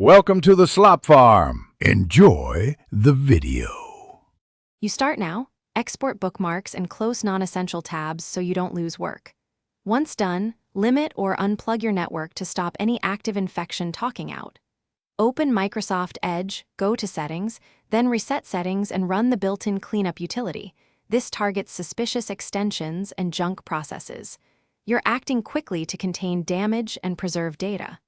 Welcome to the Slop Farm. Enjoy the video. You start now, export bookmarks and close non-essential tabs so you don't lose work. Once done, limit or unplug your network to stop any active infection talking out. Open Microsoft Edge, go to Settings, then reset settings and run the built-in cleanup utility. This targets suspicious extensions and junk processes. You're acting quickly to contain damage and preserve data.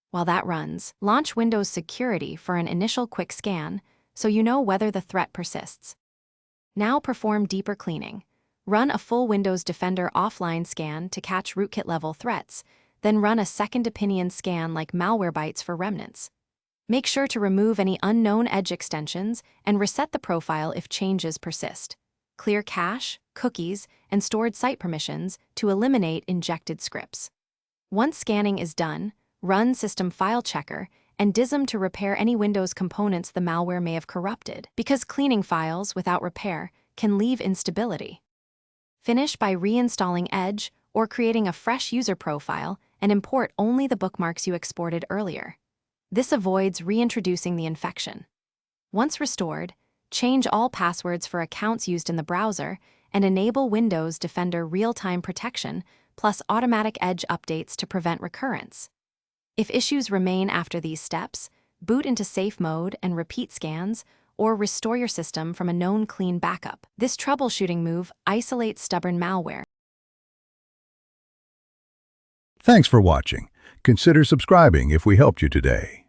While that runs, launch Windows Security for an initial quick scan so you know whether the threat persists. Now perform deeper cleaning. Run a full Windows Defender offline scan to catch rootkit-level threats, then run a second opinion scan like Malwarebytes for remnants. Make sure to remove any unknown Edge extensions and reset the profile if changes persist. Clear cache, cookies, and stored site permissions to eliminate injected scripts. Once scanning is done, run System File Checker and DISM to repair any Windows components the malware may have corrupted, because cleaning files without repair can leave instability. Finish by reinstalling Edge or creating a fresh user profile and import only the bookmarks you exported earlier. This avoids reintroducing the infection. Once restored, change all passwords for accounts used in the browser and enable Windows Defender real-time protection plus automatic Edge updates to prevent recurrence. If issues remain after these steps, boot into safe mode and repeat scans, or restore your system from a known clean backup. This troubleshooting move isolates stubborn malware. Thanks for watching. Consider subscribing if we helped you today.